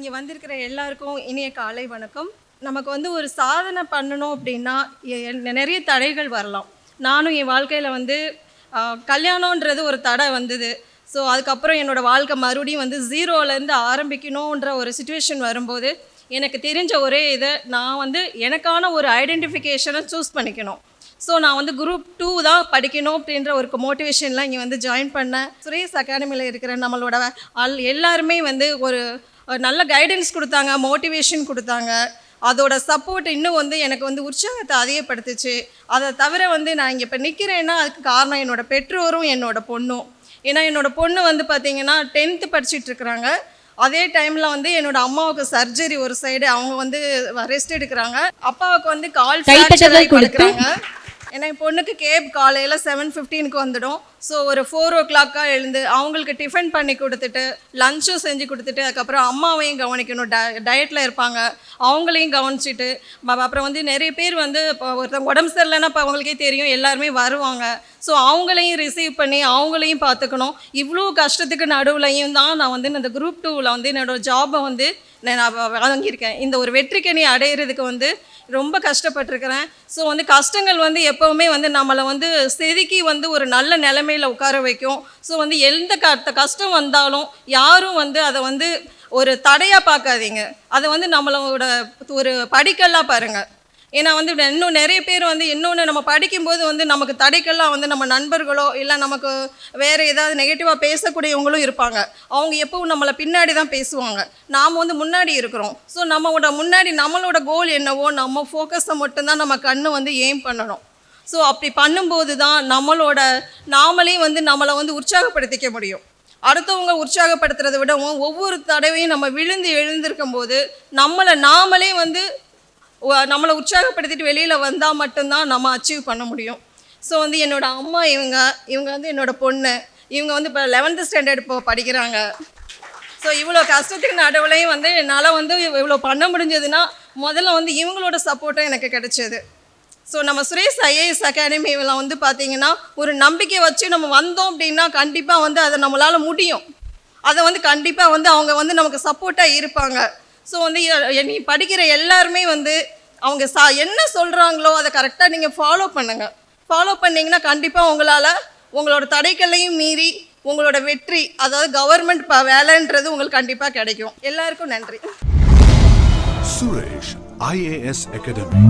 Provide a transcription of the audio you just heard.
இங்கே வந்திருக்கிற எல்லாருக்கும் இனிய காலை வணக்கம். நமக்கு வந்து ஒரு சாதனை பண்ணணும் அப்படின்னா நிறைய தடைகள் வரலாம். நானும் என் வாழ்க்கையில் வந்து கல்யாணன்றது ஒரு தடை வந்தது. ஸோ அதுக்கப்புறம் என்னோடய வாழ்க்கை மறுபடியும் வந்து ஜீரோலேருந்து ஆரம்பிக்கணுன்ற ஒரு சுச்சுவேஷன் வரும்போது எனக்கு தெரிஞ்ச ஒரே இதை நான் வந்து எனக்கான ஒரு ஐடென்டிஃபிகேஷனை சூஸ் பண்ணிக்கணும். ஸோ நான் வந்து குரூப் 2 தான் படிக்கணும் அப்படின்ற ஒரு மோட்டிவேஷன்லாம் இங்கே வந்து ஜாயின் பண்ணேன். சுரேஷ் அகாடமியில் இருக்கிற நம்மளோட எல்லாருமே வந்து ஒரு நல்ல கைடன்ஸ் கொடுத்தாங்க, மோட்டிவேஷன் கொடுத்தாங்க. அதோட சப்போர்ட் இன்னும் வந்து எனக்கு வந்து உற்சாகத்தை அதிகப்படுத்துச்சு. அதை தவிர வந்து நான் இங்கே இப்போ நிற்கிறேன்னா அதுக்கு காரணம் என்னோடய பெற்றோரும் என்னோடய பொண்ணும். ஏன்னா என்னோடய பொண்ணு வந்து பார்த்திங்கன்னா 10th படிச்சுட்ருக்குறாங்க. அதே டைமில் வந்து என்னோடய அம்மாவுக்கு சர்ஜரி ஒரு சைடு, அவங்க வந்து ரெஸ்ட் எடுக்கிறாங்க. அப்பாவுக்கு வந்து கால் ஃப்ராக்சர் கொடுக்குறாங்க. ஏன்னா என் பொண்ணுக்கு கேப் காலையில் 7:15 வந்துடும். ஸோ ஒரு 4 o'clock எழுந்து அவங்களுக்கு டிஃபன் பண்ணி கொடுத்துட்டு லஞ்சும் செஞ்சு கொடுத்துட்டு அதுக்கப்புறம் அம்மாவையும் கவனிக்கணும். டயட்டில் இருப்பாங்க, அவங்களையும் கவனிச்சிட்டு அப்புறம் வந்து நிறைய பேர் வந்து இப்போ ஒருத்தவங்க உடம்பு சரியில்லைன்னா இப்போ அவங்களுக்கே தெரியும் எல்லாருமே வருவாங்க. ஸோ அவங்களையும் ரிசீவ் பண்ணி அவங்களையும் பார்த்துக்கணும். இவ்வளோ கஷ்டத்துக்கு நடுவுலையும் தான் நான் வந்து இந்த குரூப் 2ல் வந்து என்னோடய ஜாபை வந்து நான் வாங்கியிருக்கேன். இந்த ஒரு வெற்றிக்கனி அடையிறதுக்கு வந்து ரொம்ப கஷ்டப்பட்டிருக்கிறேன். ஸோ வந்து கஷ்டங்கள் வந்து எப்போவுமே வந்து நம்மளை வந்து செதுக்கி வந்து ஒரு நல்ல நிலைமையில் உட்கார வைக்கும். ஸோ வந்து எந்த கஷ்டம் வந்தாலும் யாரும் வந்து அதை வந்து ஒரு தடையாக பார்க்காதீங்க, அதை வந்து நம்மளோட ஒரு படிக்கல்லாக பாருங்கள். ஏன்னா வந்து இன்னும் நிறைய பேர் வந்து இன்னொன்று நம்ம படிக்கும்போது வந்து நமக்கு தடைக்கெல்லாம் வந்து நம்ம நண்பர்களோ இல்லை நமக்கு வேறு ஏதாவது நெகட்டிவாக பேசக்கூடியவங்களும் இருப்பாங்க. அவங்க எப்பவும் நம்மளை பின்னாடி தான் பேசுவாங்க, நாம் வந்து முன்னாடி இருக்கிறோம். ஸோ நம்மளோட முன்னாடி நம்மளோட கோல் என்னவோ நம்ம ஃபோக்கஸை மட்டும்தான் நம்ம கண்ணு வந்து எய்ம் பண்ணணும். ஸோ அப்படி பண்ணும்போது தான் நாமளே வந்து நம்மளை வந்து உற்சாகப்படுத்திக்க முடியும். அடுத்தவங்க உற்சாகப்படுத்துறதை விட ஒவ்வொரு தடவையும் நம்ம விழுந்து எழுந்திருக்கும் போது நாமளே வந்து நம்மளை உற்சாகப்படுத்திட்டு வெளியில் வந்தால் மட்டும்தான் நம்ம அச்சீவ் பண்ண முடியும். ஸோ வந்து என்னோடய அம்மா இவங்க வந்து என்னோடய பொண்ணு, இவங்க வந்து இப்போ 11th standard இப்போ படிக்கிறாங்க. ஸோ இவ்வளோ கஷ்டத்துக்கு நடுவுலையும் வந்து என்னால் வந்து இவ்வளோ பண்ண முடிஞ்சதுன்னா முதல்ல வந்து இவங்களோட சப்போர்ட்டும் எனக்கு கிடைச்சது. ஸோ நம்ம சுரேஷ் IAS அகாடமியில் வந்து பார்த்திங்கன்னா ஒரு நம்பிக்கை வச்சு நம்ம வந்தோம் அப்படின்னா கண்டிப்பாக வந்து அதை நம்மளால் முடியும். அதை வந்து கண்டிப்பாக வந்து அவங்க வந்து நமக்கு சப்போர்ட்டாக இருப்பாங்க. ஸோ வந்து நீ படிக்கிற எல்லாருமே வந்து அவங்க என்ன சொல்கிறாங்களோ அதை கரெக்டாக நீங்கள் ஃபாலோ பண்ணுங்கள். ஃபாலோ பண்ணிங்கன்னா கண்டிப்பாக உங்களோட தடைகளையும் மீறி உங்களோட வெற்றி, அதாவது கவர்மெண்ட் வேலைன்றது உங்களுக்கு கண்டிப்பாக கிடைக்கும். எல்லாருக்கும் நன்றி. Suresh IAS academy.